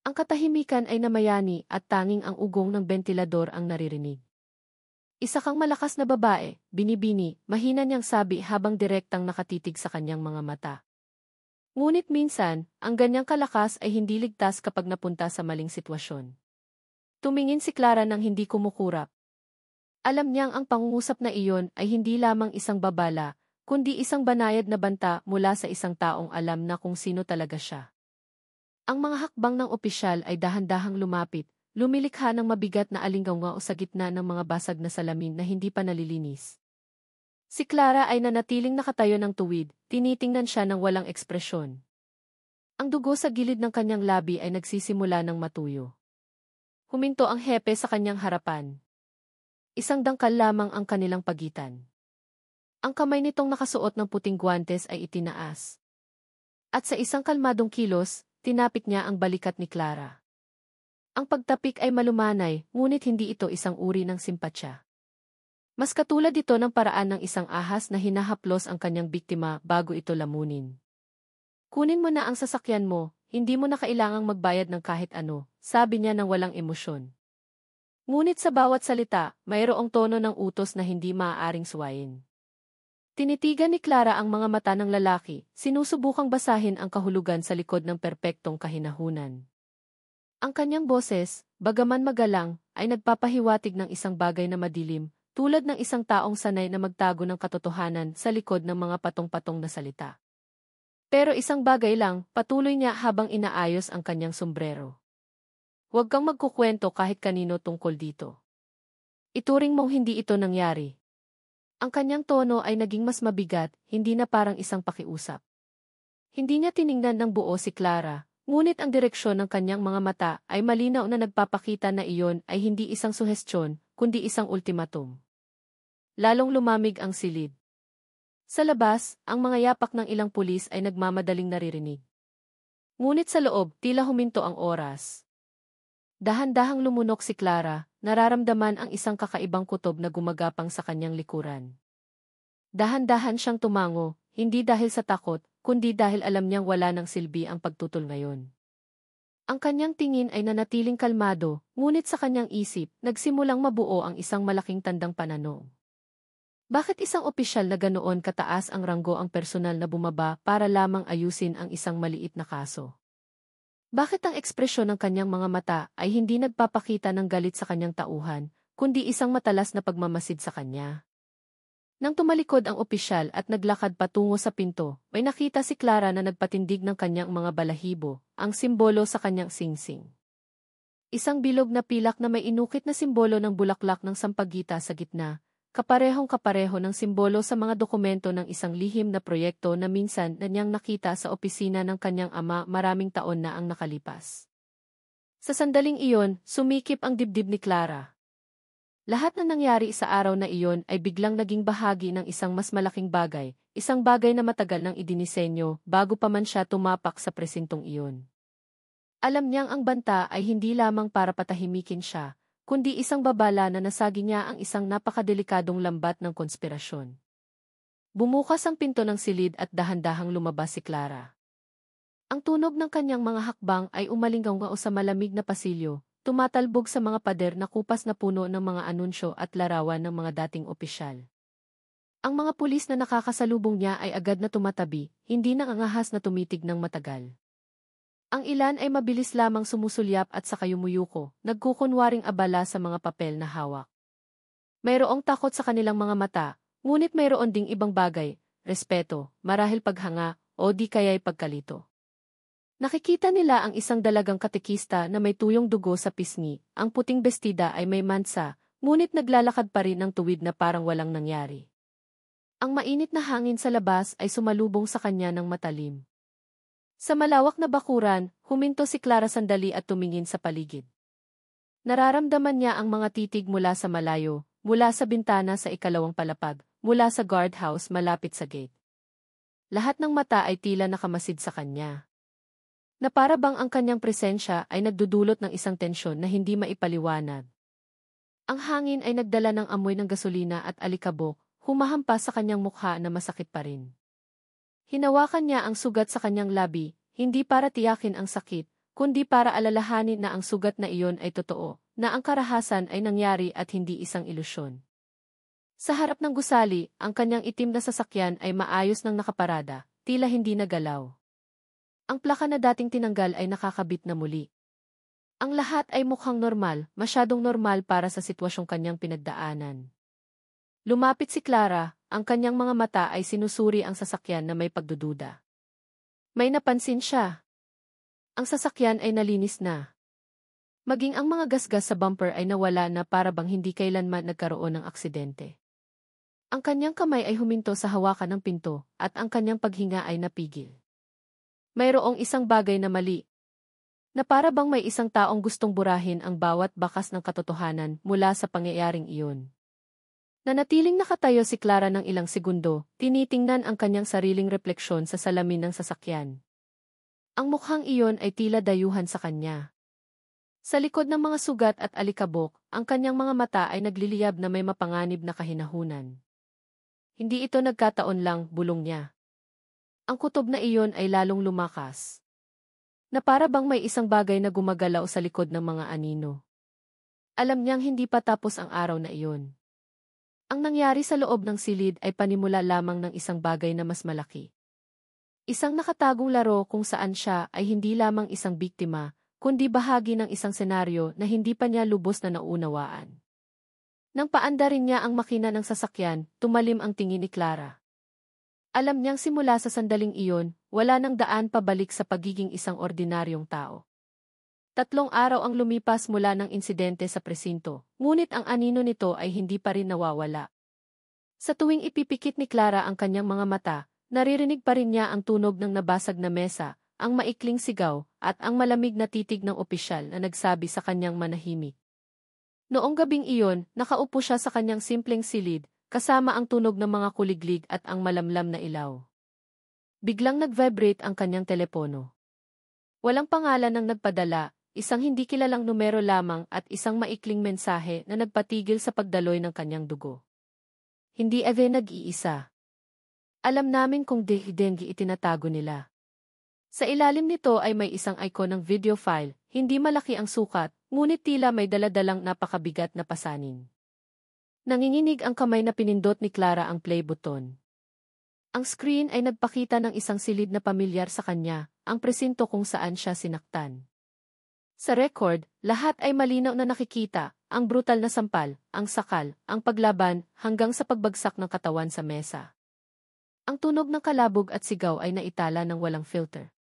Ang katahimikan ay namayani at tanging ang ugong ng bentilador ang naririnig. Isa kang malakas na babae, binibini, mahina niyang sabi habang direktang nakatitig sa kanyang mga mata. Ngunit minsan, ang ganyang kalakas ay hindi ligtas kapag napunta sa maling sitwasyon. Tumingin si Clara nang hindi kumukurap. Alam niyang ang pangungusap na iyon ay hindi lamang isang babala, kundi isang banayad na banta mula sa isang taong alam na kung sino talaga siya. Ang mga hakbang ng opisyal ay dahan-dahang lumapit, lumilikha ng mabigat na alinggaw sa gitna ng mga basag na salamin na hindi pa nalilinis. Si Clara ay nanatiling nakatayo ng tuwid, tinitingnan siya ng walang ekspresyon. Ang dugo sa gilid ng kanyang labi ay nagsisimula ng matuyo. Huminto ang hepe sa kanyang harapan. Isang dangkal lamang ang kanilang pagitan. Ang kamay nitong nakasuot ng puting guwantes ay itinaas. At sa isang kalmadong kilos, tinapik niya ang balikat ni Clara. Ang pagtapik ay malumanay, ngunit hindi ito isang uri ng simpatya. Mas katulad ito ng paraan ng isang ahas na hinahaplos ang kanyang biktima bago ito lamunin. Kunin mo na ang sasakyan mo, hindi mo na kailangang magbayad ng kahit ano, sabi niya ng walang emosyon. Ngunit sa bawat salita, mayroong tono ng utos na hindi maaaring suwayin. Tinitigan ni Clara ang mga mata ng lalaki, sinusubukang basahin ang kahulugan sa likod ng perpektong kahinahunan. Ang kanyang boses, bagaman magalang, ay nagpapahiwatig ng isang bagay na madilim, tulad ng isang taong sanay na magtago ng katotohanan sa likod ng mga patong-patong na salita. Pero isang bagay lang, patuloy niya habang inaayos ang kanyang sombrero. Huwag kang magkukwento kahit kanino tungkol dito. Ituring mong hindi ito nangyari. Ang kanyang tono ay naging mas mabigat, hindi na parang isang pakiusap. Hindi niya tiningnan ng buo si Clara, ngunit ang direksyon ng kanyang mga mata ay malinaw na nagpapakita na iyon ay hindi isang suhestyon, kundi isang ultimatum. Lalong lumamig ang silid. Sa labas, ang mga yapak ng ilang pulis ay nagmamadaling naririnig. Ngunit sa loob, tila huminto ang oras. Dahan-dahang lumunok si Clara, nararamdaman ang isang kakaibang kutob na gumagapang sa kanyang likuran. Dahan-dahan siyang tumango, hindi dahil sa takot, kundi dahil alam niyang wala ng silbi ang pagtutol ngayon. Ang kanyang tingin ay nanatiling kalmado, ngunit sa kanyang isip, nagsimulang mabuo ang isang malaking tandang pananong. Bakit isang opisyal na ganoon kataas ang ranggo ang personal na bumaba para lamang ayusin ang isang maliit na kaso? Bakit ang ekspresyon ng kanyang mga mata ay hindi nagpapakita ng galit sa kanyang tauhan, kundi isang matalas na pagmamasid sa kanya? Nang tumalikod ang opisyal at naglakad patungo sa pinto, may nakita si Clara na nagpatindig ng kanyang mga balahibo, ang simbolo sa kanyang singsing. Isang bilog na pilak na may inukit na simbolo ng bulaklak ng sampagita sa gitna, kaparehong-kapareho ng simbolo sa mga dokumento ng isang lihim na proyekto na minsan na niyang nakita sa opisina ng kanyang ama maraming taon na ang nakalipas. Sa sandaling iyon, sumikip ang dibdib ni Clara. Lahat na nangyari sa araw na iyon ay biglang naging bahagi ng isang mas malaking bagay, isang bagay na matagal nang idinisenyo bago pa man siya tumapak sa presintong iyon. Alam niyang ang banta ay hindi lamang para patahimikin siya, kundi isang babala na nasagi niya ang isang napakadelikadong lambat ng konspirasyon. Bumukas ang pinto ng silid at dahan-dahang lumabas si Clara. Ang tunog ng kanyang mga hakbang ay umalinggaw sa malamig na pasilyo, tumatalbog sa mga pader na kupas na puno ng mga anunsyo at larawan ng mga dating opisyal. Ang mga pulis na nakakasalubong niya ay agad na tumatabi, hindi nangangahas na tumitig ng matagal. Ang ilan ay mabilis lamang sumusulyap at saka yumuyuko, nagkukunwaring abala sa mga papel na hawak. Mayroong takot sa kanilang mga mata, ngunit mayroon ding ibang bagay, respeto, marahil paghanga, o di kaya'y pagkalito. Nakikita nila ang isang dalagang katekista na may tuyong dugo sa pisngi, ang puting bestida ay may mansa, ngunit naglalakad pa rin ng tuwid na parang walang nangyari. Ang mainit na hangin sa labas ay sumalubong sa kanya ng matalim. Sa malawak na bakuran, huminto si Clara sandali at tumingin sa paligid. Nararamdaman niya ang mga titig mula sa malayo, mula sa bintana sa ikalawang palapag, mula sa guardhouse malapit sa gate. Lahat ng mata ay tila nakamasid sa kanya. Na para bang ang kanyang presensya ay nagdudulot ng isang tensyon na hindi maipaliwanag. Ang hangin ay nagdala ng amoy ng gasolina at alikabok, humahampas sa kanyang mukha na masakit pa rin. Hinawakan niya ang sugat sa kanyang labi, hindi para tiyakin ang sakit, kundi para alalahanin na ang sugat na iyon ay totoo, na ang karahasan ay nangyari at hindi isang ilusyon. Sa harap ng gusali, ang kanyang itim na sasakyan ay maayos nang nakaparada, tila hindi nagalaw. Ang plaka na dating tinanggal ay nakakabit na muli. Ang lahat ay mukhang normal, masyadong normal para sa sitwasyong kanyang pinagdaanan. Lumapit si Clara, ang kanyang mga mata ay sinusuri ang sasakyan na may pagdududa. May napansin siya. Ang sasakyan ay nalinis na. Maging ang mga gasgas sa bumper ay nawala na para bang hindi kailanman nagkaroon ng aksidente. Ang kanyang kamay ay huminto sa hawakan ng pinto, at ang kanyang paghinga ay napigil. Mayroong isang bagay na mali. Na para bang may isang taong gustong burahin ang bawat bakas ng katotohanan mula sa pangyayaring iyon. Nanatiling nakatayo si Clara ng ilang segundo, tinitingnan ang kanyang sariling refleksyon sa salamin ng sasakyan. Ang mukhang iyon ay tila dayuhan sa kanya. Sa likod ng mga sugat at alikabok, ang kanyang mga mata ay nagliliyab na may mapanganib na kahinahunan. Hindi ito nagkataon lang, bulong niya. Ang kutob na iyon ay lalong lumakas. Na para bang may isang bagay na gumagalaw sa likod ng mga anino. Alam niyang hindi pa tapos ang araw na iyon. Ang nangyari sa loob ng silid ay panimula lamang ng isang bagay na mas malaki. Isang nakatagong laro kung saan siya ay hindi lamang isang biktima, kundi bahagi ng isang senaryo na hindi pa niya lubos na naunawaan. Nang paanda rin niya ang makina ng sasakyan, tumalim ang tingin ni Clara. Alam niyang simula sa sandaling iyon, wala nang daan pabalik sa pagiging isang ordinaryong tao. 3 araw ang lumipas mula ng insidente sa presinto, ngunit ang anino nito ay hindi pa rin nawawala. Sa tuwing ipipikit ni Clara ang kanyang mga mata, naririnig pa rin niya ang tunog ng nabasag na mesa, ang maikling sigaw, at ang malamig na titig ng opisyal na nagsabi sa kanyang manahimik. Noong gabing iyon, nakaupo siya sa kanyang simpleng silid, kasama ang tunog ng mga kuliglig at ang malamlam na ilaw. Biglang nag-vibrate ang kanyang telepono. Walang pangalan ng nagpadala, isang hindi kilalang numero lamang at isang maikling mensahe na nagpatigil sa pagdaloy ng kanyang dugo. Hindi eve nag-iisa. Alam namin kung dengue itinatago nila. Sa ilalim nito ay may isang icon ng video file, hindi malaki ang sukat, ngunit tila may daladalang napakabigat na pasanin. Nanginginig ang kamay na pinindot ni Clara ang play button. Ang screen ay nagpakita ng isang silid na pamilyar sa kanya, ang presinto kung saan siya sinaktan. Sa record, lahat ay malinaw na nakikita, ang brutal na sampal, ang sakal, ang paglaban, hanggang sa pagbagsak ng katawan sa mesa. Ang tunog ng kalabog at sigaw ay naitala ng walang filter.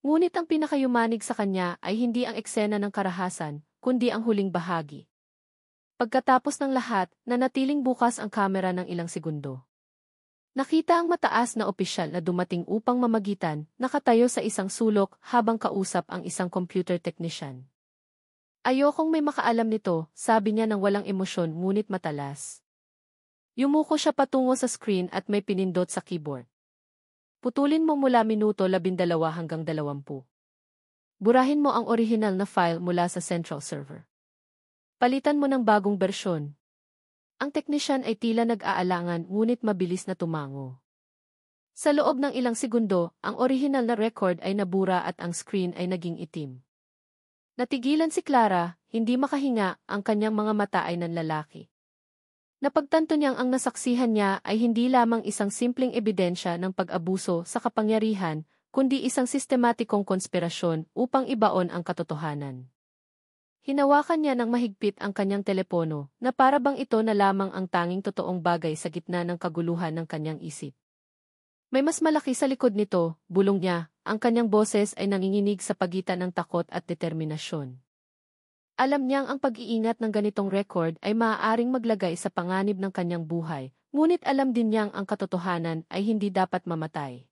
Ngunit ang pinakayumanig sa kanya ay hindi ang eksena ng karahasan, kundi ang huling bahagi. Pagkatapos ng lahat, nanatiling bukas ang kamera ng ilang segundo. Nakita ang mataas na opisyal na dumating upang mamagitan, nakatayo sa isang sulok habang kausap ang isang computer technician. Ayokong may makaalam nito, sabi niya ng walang emosyon ngunit matalas. Yumuko siya patungo sa screen at may pinindot sa keyboard. Putulin mo mula minuto 12 hanggang 20. Burahin mo ang original na file mula sa central server. Palitan mo ng bagong bersyon. Ang technician ay tila nag-aalangan ngunit mabilis na tumango. Sa loob ng ilang segundo, ang original na record ay nabura at ang screen ay naging itim. Natigilan si Clara, hindi makahinga, ang kanyang mga mata ay nanlalaki. Napagtanto niyang ang nasaksihan niya ay hindi lamang isang simpleng ebidensya ng pag-abuso sa kapangyarihan, kundi isang sistematikong konspirasyon upang ibaon ang katotohanan. Hinawakan niya ng mahigpit ang kanyang telepono, na para bang ito na lamang ang tanging totoong bagay sa gitna ng kaguluhan ng kanyang isip. May mas malaki sa likod nito, bulong niya, ang kanyang boses ay nanginginig sa pagitan ng takot at determinasyon. Alam niyang ang pag-iingat ng ganitong record ay maaaring maglagay sa panganib ng kanyang buhay, ngunit alam din niyang ang katotohanan ay hindi dapat mamatay.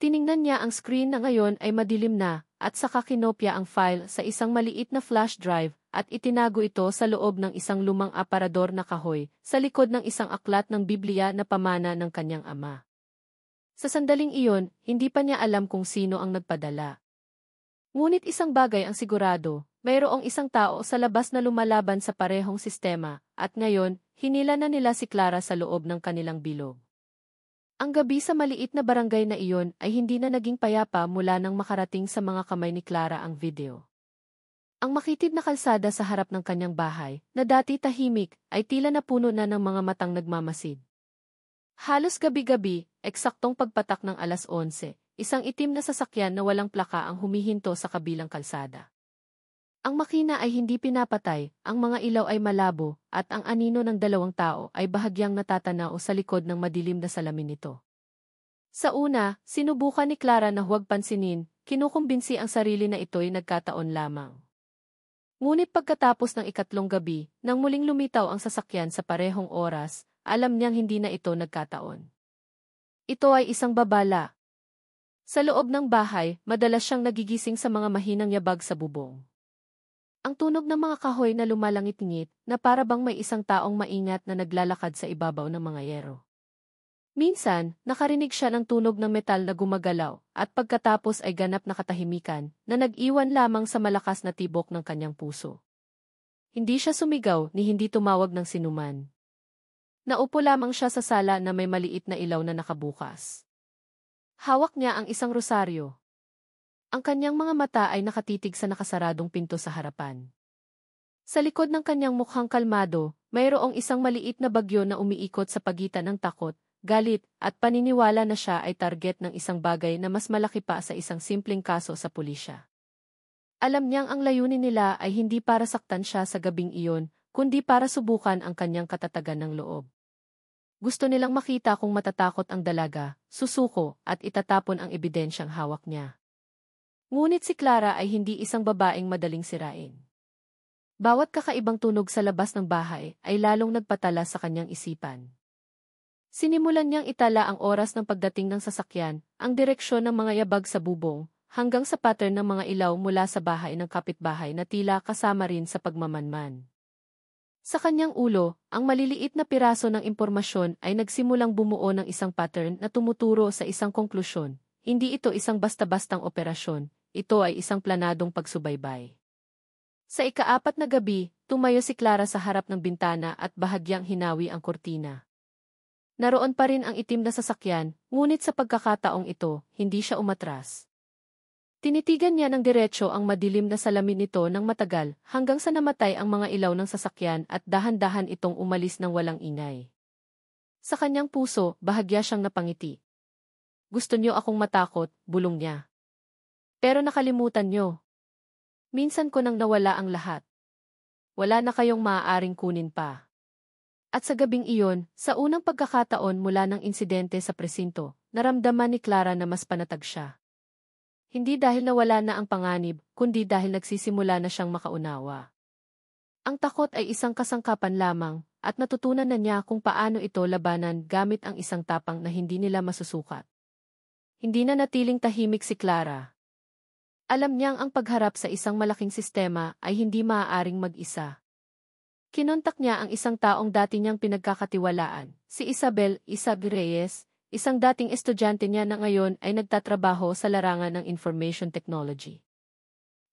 Tiningnan niya ang screen na ngayon ay madilim na, at saka kinopya ang file sa isang maliit na flash drive at itinago ito sa loob ng isang lumang aparador na kahoy sa likod ng isang aklat ng Biblia na pamana ng kanyang ama. Sa sandaling iyon, hindi pa niya alam kung sino ang nagpadala. Ngunit isang bagay ang sigurado, mayroong isang tao sa labas na lumalaban sa parehong sistema, at ngayon, hinila na nila si Clara sa loob ng kanilang bilog. Ang gabi sa maliit na barangay na iyon ay hindi na naging payapa mula nang makarating sa mga kamay ni Clara ang video. Ang makitid na kalsada sa harap ng kanyang bahay, na dati tahimik, ay tila napuno na ng mga matang nagmamasid. Halos gabi-gabi, eksaktong pagpatak ng 11:00, isang itim na sasakyan na walang plaka ang humihinto sa kabilang kalsada. Ang makina ay hindi pinapatay, ang mga ilaw ay malabo, at ang anino ng 2 tao ay bahagyang natatanaw sa likod ng madilim na salamin nito. Sa una, sinubukan ni Clara na huwag pansinin, kinukumbinsi ang sarili na ito'y nagkataon lamang. Ngunit pagkatapos ng 3 gabi, nang muling lumitaw ang sasakyan sa parehong oras, alam niyang hindi na ito nagkataon. Ito ay isang babala. Sa loob ng bahay, madalas siyang nagigising sa mga mahinang yabag sa bubong. Ang tunog ng mga kahoy na lumalangit-ngit na para bang may isang taong maingat na naglalakad sa ibabaw ng mga yero. Minsan, nakarinig siya ng tunog ng metal na gumagalaw at pagkatapos ay ganap na katahimikan na nag-iwan lamang sa malakas na tibok ng kanyang puso. Hindi siya sumigaw ni hindi tumawag ng sinuman. Naupo lamang siya sa sala na may maliit na ilaw na nakabukas. Hawak niya ang isang rosaryo. Ang kanyang mga mata ay nakatitig sa nakasaradong pinto sa harapan. Sa likod ng kanyang mukhang kalmado, mayroong isang maliit na bagyo na umiikot sa pagitan ng takot, galit, at paniniwala na siya ay target ng isang bagay na mas malaki pa sa isang simpleng kaso sa pulisya. Alam niyang ang layunin nila ay hindi para saktan siya sa gabing iyon, kundi para subukan ang kanyang katatagan ng loob. Gusto nilang makita kung matatakot ang dalaga, susuko, at itatapon ang ebidensyang hawak niya. Ngunit si Clara ay hindi isang babaeng madaling sirain. Bawat kakaibang tunog sa labas ng bahay ay lalong nagpatala sa kanyang isipan. Sinimulan niyang itala ang oras ng pagdating ng sasakyan, ang direksyon ng mga yabag sa bubong, hanggang sa pattern ng mga ilaw mula sa bahay ng kapitbahay na tila kasama rin sa pagmamanman. Sa kanyang ulo, ang maliliit na piraso ng impormasyon ay nagsimulang bumuo ng isang pattern na tumuturo sa isang konklusyon. Hindi ito isang basta-bastang operasyon, ito ay isang planadong pagsubaybay. Sa ika-4 na gabi, tumayo si Clara sa harap ng bintana at bahagyang hinawi ang kurtina. Naroon pa rin ang itim na sasakyan, ngunit sa pagkakataong ito, hindi siya umatras. Tinitigan niya ng diretso ang madilim na salamin nito ng matagal hanggang sa namatay ang mga ilaw ng sasakyan at dahan-dahan itong umalis ng walang ingay. Sa kanyang puso, bahagya siyang napangiti. Gusto niyo akong matakot, bulong niya. Pero nakalimutan niyo. Minsan ko nang nawala ang lahat. Wala na kayong maaaring kunin pa. At sa gabing iyon, sa unang pagkakataon mula ng insidente sa presinto, naramdaman ni Clara na mas panatag siya. Hindi dahil nawala na ang panganib, kundi dahil nagsisimula na siyang makaunawa. Ang takot ay isang kasangkapan lamang, at natutunan na niya kung paano ito labanan gamit ang isang tapang na hindi nila masusukat. Hindi na natiling tahimik si Clara. Alam niyang ang pagharap sa isang malaking sistema ay hindi maaaring mag-isa. Kinontak niya ang isang taong dati niyang pinagkakatiwalaan, si Isabel Reyes, isang dating estudyante niya na ngayon ay nagtatrabaho sa larangan ng information technology.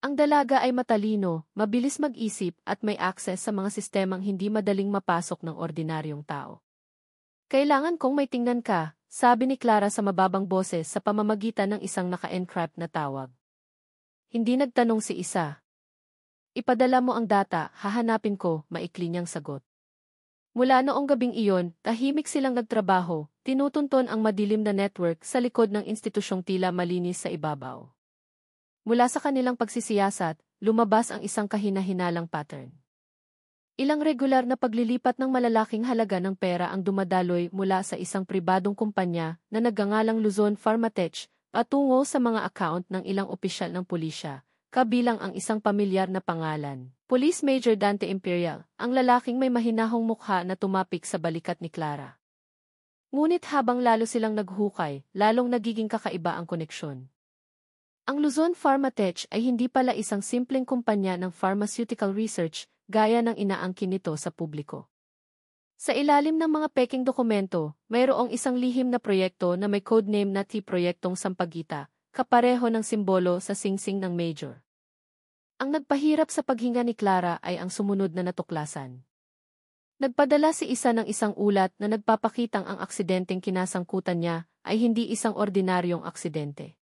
Ang dalaga ay matalino, mabilis mag-isip at may access sa mga sistemang hindi madaling mapasok ng ordinaryong tao. Kailangan kong may tingnan ka, sabi ni Clara sa mababang boses sa pamamagitan ng isang naka-encrypt na tawag. Hindi nagtanong si Isa. Ipadala mo ang data, hahanapin ko, maikli niyang sagot. Mula noong gabing iyon, tahimik silang nagtrabaho, tinutunton ang madilim na network sa likod ng institusyong tila malinis sa ibabaw. Mula sa kanilang pagsisiyasat, lumabas ang isang kahina-hinalang pattern. Ilang regular na paglilipat ng malalaking halaga ng pera ang dumadaloy mula sa isang pribadong kumpanya na nagngangalang Luzon Pharmatech patungo sa mga account ng ilang opisyal ng pulisya, kabilang ang isang pamilyar na pangalan, Police Major Dante Imperial, ang lalaking may mahinahong mukha na tumapik sa balikat ni Clara. Ngunit habang lalo silang naghukay, lalong nagiging kakaiba ang koneksyon. Ang Luzon Pharmatech ay hindi pala isang simpleng kumpanya ng pharmaceutical research, gaya ng inaangkin nito sa publiko. Sa ilalim ng mga peking dokumento, mayroong isang lihim na proyekto na may codename na T-Proyektong Sampaguita, kapareho ng simbolo sa singsing ng Major. Ang nagpahirap sa paghinga ni Clara ay ang sumunod na natuklasan. Nagpadala si Isa ng isang ulat na nagpapakitang ang aksidenteng kinasangkutan niya ay hindi isang ordinaryong aksidente.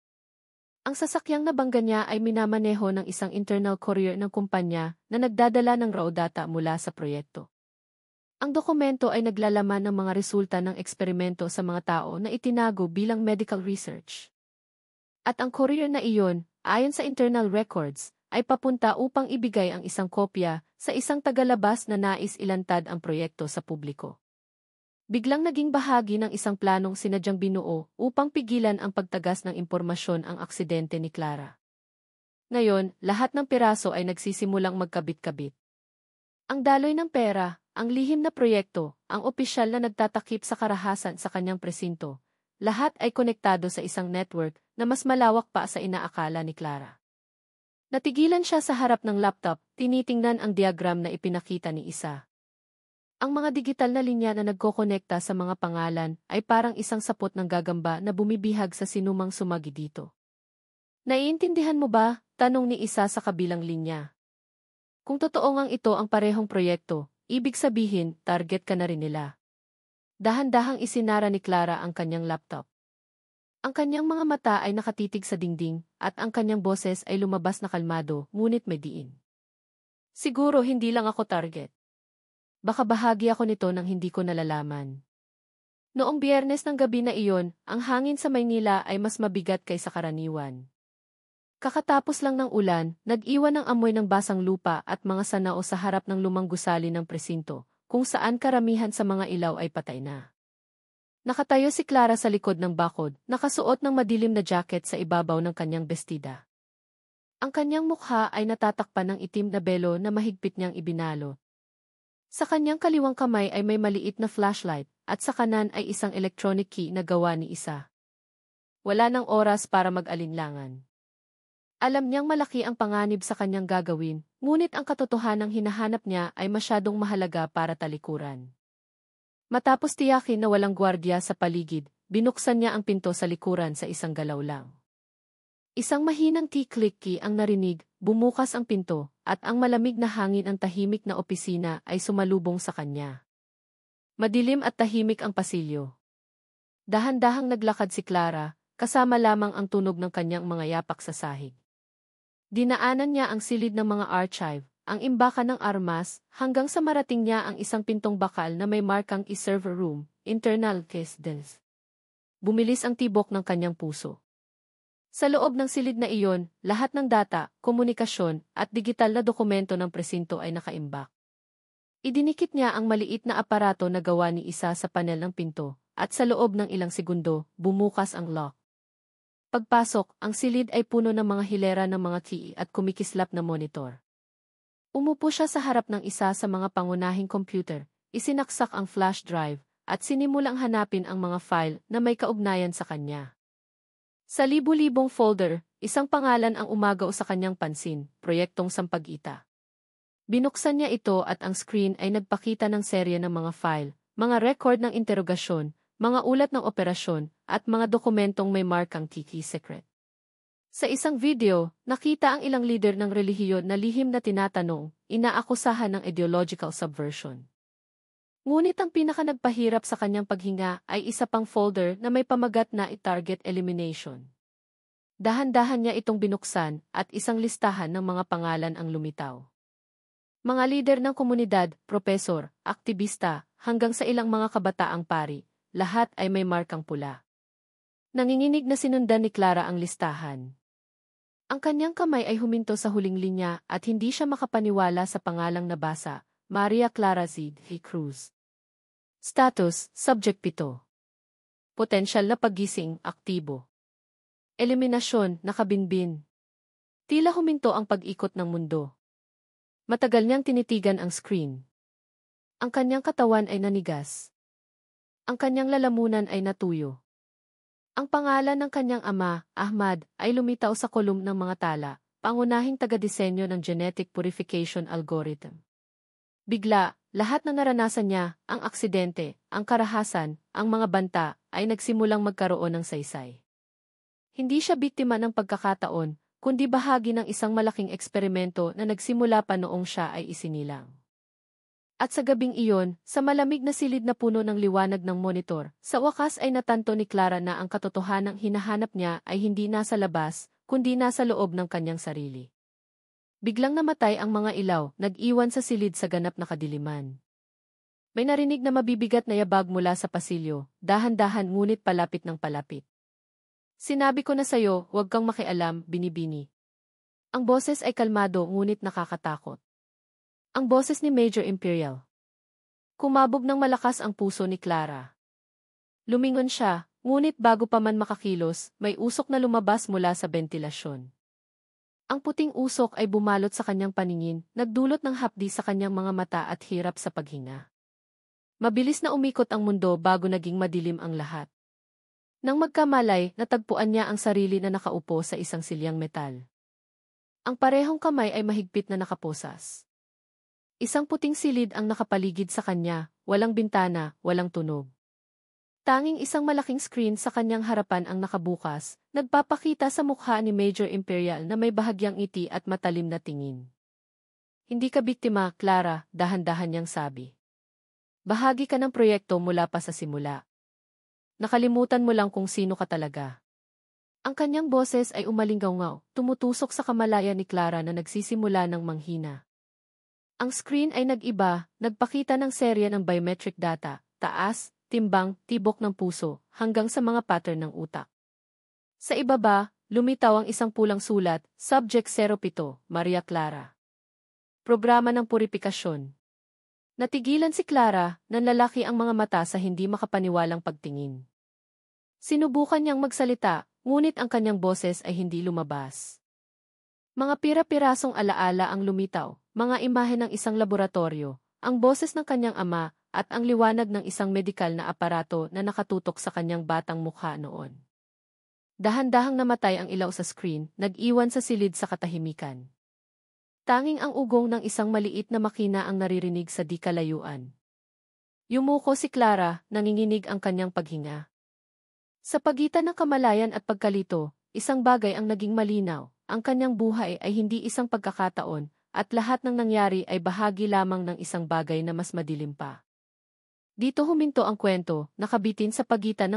Ang sasakyang nabangga niya ay minamaneho ng isang internal courier ng kumpanya na nagdadala ng raw data mula sa proyekto. Ang dokumento ay naglalaman ng mga resulta ng eksperimento sa mga tao na itinago bilang medical research. At ang courier na iyon, ayon sa internal records, ay papunta upang ibigay ang isang kopya sa isang tagalabas na nais ilantad ang proyekto sa publiko. Biglang naging bahagi ng isang planong sinadyang binuo upang pigilan ang pagtagas ng impormasyon ang aksidente ni Clara. Ngayon, lahat ng piraso ay nagsisimulang magkabit-kabit. Ang daloy ng pera, ang lihim na proyekto, ang opisyal na nagtatakip sa karahasan sa kanyang presinto, lahat ay konektado sa isang network na mas malawak pa sa inaakala ni Clara. Natigilan siya sa harap ng laptop, tinitingnan ang diagram na ipinakita ni Isa. Ang mga digital na linya na nagkokonekta sa mga pangalan ay parang isang sapot ng gagamba na bumibihag sa sinumang sumagi dito. Naiintindihan mo ba? Tanong ni Isa sa kabilang linya. Kung totoo ngang ito ang parehong proyekto, ibig sabihin, target ka na rin nila. Dahan-dahang isinara ni Clara ang kanyang laptop. Ang kanyang mga mata ay nakatitig sa dingding, at ang kanyang boses ay lumabas na kalmado, ngunit may diin. Siguro hindi lang ako target. Baka bahagi ako nito nang hindi ko nalalaman. Noong Biyernes ng gabi na iyon, ang hangin sa Maynila ay mas mabigat kaysa karaniwan. Kakatapos lang ng ulan, nag-iwan ng amoy ng basang lupa at mga sanao sa harap ng lumang gusali ng presinto, kung saan karamihan sa mga ilaw ay patay na. Nakatayo si Clara sa likod ng bakod, nakasuot ng madilim na jacket sa ibabaw ng kanyang bestida. Ang kanyang mukha ay natatakpan ng itim na belo na mahigpit niyang ibinalo. Sa kanyang kaliwang kamay ay may maliit na flashlight, at sa kanan ay isang electronic key na gawa ni isa. Wala nang oras para mag-alinlangan. Alam niyang malaki ang panganib sa kanyang gagawin, ngunit ang katotohanang hinahanap niya ay masyadong mahalaga para talikuran. Matapos tiyakin na walang gwardiya sa paligid, binuksan niya ang pinto sa likuran sa isang galaw lang. Isang mahinang clicky ang narinig, bumukas ang pinto, at ang malamig na hangin ang tahimik na opisina ay sumalubong sa kanya. Madilim at tahimik ang pasilyo. Dahan-dahang naglakad si Clara, kasama lamang ang tunog ng kanyang mga yapak sa sahig. Dinaanan niya ang silid ng mga archive, ang imbakan ng armas, hanggang sa marating niya ang isang pintong bakal na may markang e-server room, internal case desk. Bumilis ang tibok ng kanyang puso. Sa loob ng silid na iyon, lahat ng data, komunikasyon, at digital na dokumento ng presinto ay nakaimbak. Idinikit niya ang maliit na aparato na gawa ni isa sa panel ng pinto, at sa loob ng ilang segundo, bumukas ang lock. Pagpasok, ang silid ay puno ng mga hilera ng mga key at kumikislap na monitor. Umupo siya sa harap ng isa sa mga pangunahing computer, isinaksak ang flash drive, at sinimulang hanapin ang mga file na may kaugnayan sa kanya. Sa libu-libong folder, isang pangalan ang umagaw sa kanyang pansin, Proyektong Sampaguita. Binuksan niya ito at ang screen ay nagpakita ng serye ng mga file, mga record ng interogasyon, mga ulat ng operasyon, at mga dokumentong may markang key secret. Sa isang video, nakita ang ilang leader ng relihiyon na lihim na tinatanong, inaakusahan ng ideological subversion. Ngunit ang pinakanagpahirap sa kanyang paghinga ay isa pang folder na may pamagat na target elimination. Dahan-dahan niya itong binuksan at isang listahan ng mga pangalan ang lumitaw. Mga lider ng komunidad, propesor, aktivista, hanggang sa ilang mga kabataang pari, lahat ay may markang pula. Nanginginig na sinundan ni Clara ang listahan. Ang kanyang kamay ay huminto sa huling linya at hindi siya makapaniwala sa pangalang nabasa, Maria Clara Z. Cruz. Status, Subject 7. Potensyal na paggising, aktibo. Eliminasyon, nakabinbin. Tila huminto ang pag-ikot ng mundo. Matagal niyang tinitigan ang screen. Ang kanyang katawan ay nanigas. Ang kanyang lalamunan ay natuyo. Ang pangalan ng kanyang ama, Ahmad, ay lumitaw sa kolum ng mga tala, pangunahing taga-disenyo ng genetic purification algorithm. Bigla, lahat na naranasan niya, ang aksidente, ang karahasan, ang mga banta, ay nagsimulang magkaroon ng saysay. Hindi siya biktima ng pagkakataon, kundi bahagi ng isang malaking eksperimento na nagsimula pa noong siya ay isinilang. At sa gabing iyon, sa malamig na silid na puno ng liwanag ng monitor, sa wakas ay natanto ni Clara na ang katotohanang hinahanap niya ay hindi nasa labas, kundi nasa loob ng kanyang sarili. Biglang namatay ang mga ilaw, nag-iwan sa silid sa ganap na kadiliman. May narinig na mabibigat na yabag mula sa pasilyo, dahan-dahan ngunit palapit ng palapit. Sinabi ko na sayo, huwag kang makialam, binibini. Ang boses ay kalmado ngunit nakakatakot. Ang boses ni Major Imperial. Kumabog ng malakas ang puso ni Clara. Lumingon siya, ngunit bago pa man makakilos, may usok na lumabas mula sa bentilasyon. Ang puting usok ay bumalot sa kanyang paningin, nagdulot ng hapdi sa kanyang mga mata at hirap sa paghinga. Mabilis na umikot ang mundo bago naging madilim ang lahat. Nang magkamalay, natagpuan niya ang sarili na nakaupo sa isang silyang metal. Ang parehong kamay ay mahigpit na nakaposas. Isang puting silid ang nakapaligid sa kanya, walang bintana, walang tunog. Tanging isang malaking screen sa kanyang harapan ang nakabukas, nagpapakita sa mukha ni Major Imperial na may bahagyang ngiti at matalim na tingin. Hindi ka biktima, Clara, dahan-dahan niyang sabi. Bahagi ka ng proyekto mula pa sa simula. Nakalimutan mo lang kung sino ka talaga. Ang kanyang boses ay umalingaw-ngaw, tumutusok sa kamalayan ni Clara na nagsisimula ng manghina. Ang screen ay nag-iba, nagpakita ng serye ng biometric data, taas, timbang, tibok ng puso, hanggang sa mga pattern ng utak. Sa ibaba, lumitaw ang isang pulang sulat, Subject 07, Maria Clara. Programa ng puripikasyon. Natigilan si Clara, nanlalaki ang mga mata sa hindi makapaniwalang pagtingin. Sinubukan niyang magsalita, ngunit ang kanyang boses ay hindi lumabas. Mga pira-pirasong alaala ang lumitaw, mga imahe ng isang laboratorio, ang boses ng kanyang ama, at ang liwanag ng isang medikal na aparato na nakatutok sa kanyang batang mukha noon. Dahan-dahang namatay ang ilaw sa screen, nag-iwan sa silid sa katahimikan. Tanging ang ugong ng isang maliit na makina ang naririnig sa di kalayuan. Yumuko si Clara, nanginginig ang kanyang paghinga. Sa pagitan ng kamalayan at pagkalito, isang bagay ang naging malinaw, ang kanyang buhay ay hindi isang pagkakataon, at lahat ng nangyari ay bahagi lamang ng isang bagay na mas madilim pa. Dito huminto ang kwento, nakabitin sa pagitan ng